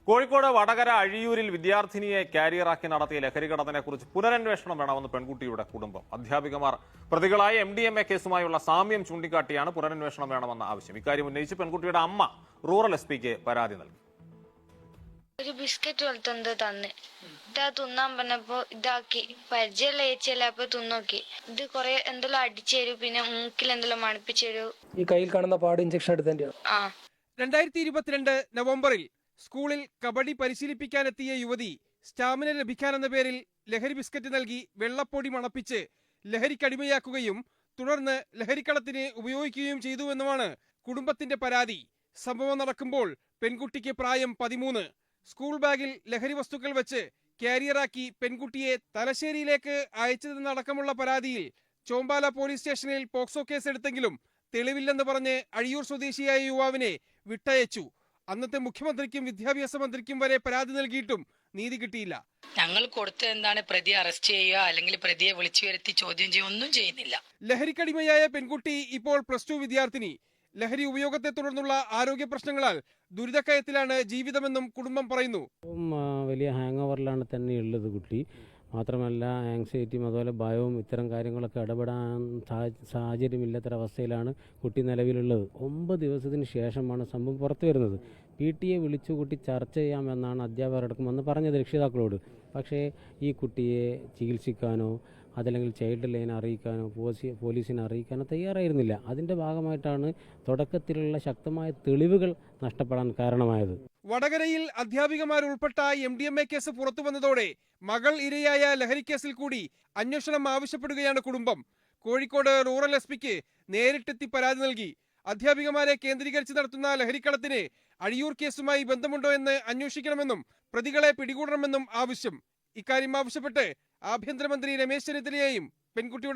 കോഴിക്കോട് വടകര അഴിയൂരിൽ വിദ്യാർത്ഥിനിയെ കാരിയറാക്കി നടത്തിയ ലഹരികടത്തിനെക്കുറിച്ച് പുനരന്വേഷണം വേണമെന്ന് പെൺകുട്ടിയുടെ കുടുംബം. അധ്യാപികമാർ പ്രതികളായ MDMA കേസുമായുള്ള സാമ്യം ചൂണ്ടിക്കാട്ടിയാണ് പുനരന്വേഷണം വേണമെന്ന ആവശ്യം. ഇക്കാര്യം ഉന്നയിച്ച് പെൺകുട്ടിയുടെ അമ്മ റൂറൽ SP-ക്ക് പരാതി നൽകി. ഒരു ബിസ്ക്കറ്റ് പോലത്തെ എന്തോ തന്ന് ഇതാ തിന്നാൻ പറഞ്ഞപ്പോ ഇതാക്കി പരിചയമുള്ള ഏച്ചിയല്ല അപ്പൊ തിന്നോക്കി. ഇത് കൊറേ എന്തെല്ലാം അടിച്ചു തരൂ, പിന്നെ മൂക്കിൽ എന്തെല്ലാം മണപ്പിച്ചു തരൂ. ഈ കയ്യിൽ കാണുന്ന പാട് ഇഞ്ചക്ഷൻ എടുത്തതിന്റെയാണ്. 2022 നവംബറിൽ സ്കൂളിൽ കബഡി പരിശീലിപ്പിക്കാനെത്തിയ യുവതി സ്റ്റാമിന ലഭിക്കാനെന്ന പേരിൽ ലഹരി ബിസ്ക്കറ്റ് നൽകി വെള്ളപ്പൊടി മണപ്പിച്ച് ലഹരിക്കടിമയാക്കുകയും തുടർന്ന് ലഹരിക്കളത്തിന് ഉപയോഗിക്കുകയും ചെയ്തുവെന്നുമാണ് കുടുംബത്തിന്റെ പരാതി. സംഭവം നടക്കുമ്പോൾ പെൺകുട്ടിക്ക് പ്രായം 13. സ്കൂൾ ബാഗിൽ ലഹരി വസ്തുക്കൾ വെച്ച് കാരിയറാക്കി പെൺകുട്ടിയെ തലശ്ശേരിയിലേക്ക് അയച്ചതെന്നടക്കമുള്ള പരാതിയിൽ ചോമ്പാല പോലീസ് സ്റ്റേഷനിൽ പോക്സോ കേസ് എടുത്തെങ്കിലും തെളിവില്ലെന്ന് പറഞ്ഞ് അഴിയൂർ സ്വദേശിയായ യുവാവിനെ വിട്ടയച്ചു. അന്നത്തെ മുഖ്യമന്ത്രിക്കും വിദ്യാഭ്യാസ മന്ത്രിക്കും വരെ പരാതി നൽകിയിട്ടും നീതി കിട്ടിയില്ല. ഞങ്ങൾ കൊടുത്ത എന്താണ്, പ്രതിയെ അറസ്റ്റ് ചെയ്യുക അല്ലെങ്കിൽ പ്രതിയെ വിളിച്ചു വരുത്തി ചോദ്യം ചെയ്യുക ഒന്നും ചെയ്യുന്നില്ല. ലഹരിക്കടിമയായ പെൺകുട്ടി ഇപ്പോൾ +2 വിദ്യാർത്ഥിനി. ലഹരി ഉപയോഗത്തെ തുടർന്നുള്ള ആരോഗ്യ പ്രശ്നങ്ങളാൽ ദുരിതക്കയത്തിലാണ് ജീവിതമെന്നും കുടുംബം പറയുന്നു. വലിയ ഹാങ് ഓവറിലാണ് തന്നെ ഉള്ളത് കുട്ടി. മാത്രമല്ല ആങ്സൈറ്റിയും അതുപോലെ ഭയവും ഇത്തരം കാര്യങ്ങളൊക്കെ ഇടപെടാൻ സാഹചര്യമില്ലാത്തൊരവസ്ഥയിലാണ് കുട്ടി നിലവിലുള്ളത്. 9 ദിവസത്തിന് ശേഷമാണ് സംഭവം പുറത്തു വരുന്നത്. PTA വിളിച്ചു കൂട്ടി ചർച്ച ചെയ്യാമെന്നാണ് അധ്യാപകരടക്കം വന്ന് പറഞ്ഞത് രക്ഷിതാക്കളോട്. പക്ഷേ ഈ കുട്ടിയെ ചികിത്സിക്കാനോ അതല്ലെങ്കിൽ ചൈൽഡ് ലൈൻ അറിയിക്കാനോ പോലീസിനെ അറിയിക്കാനോ തയ്യാറായിരുന്നില്ല. അതിൻ്റെ ഭാഗമായിട്ടാണ് തുടക്കത്തിലുള്ള ശക്തമായ തെളിവുകൾ നഷ്ടപ്പെടാൻ കാരണമായത്. വടകരയിൽ അധ്യാപികമാരുൾപ്പെട്ട MDMA കേസ് പുറത്തു വന്നതോടെ മകൾ ഇരയായ ലഹരിക്കേസിൽ കൂടി അന്വേഷണം ആവശ്യപ്പെടുകയാണ് കുടുംബം. കോഴിക്കോട് റൂറൽ SP-ക്ക് നേരിട്ടെത്തി പരാതി നൽകി. അധ്യാപികമാരെ കേന്ദ്രീകരിച്ച് നടത്തുന്ന ലഹരിക്കളത്തിന് അഴിയൂർ കേസുമായി ബന്ധമുണ്ടോ എന്ന് അന്വേഷിക്കണമെന്നും പ്രതികളെ പിടികൂടണമെന്നും ആവശ്യം. ഇക്കാര്യം ആവശ്യപ്പെട്ട് ആഭ്യന്തരമന്ത്രി രമേശ് ചെന്നിത്തലയെയും പെൺകുട്ടിയുടെ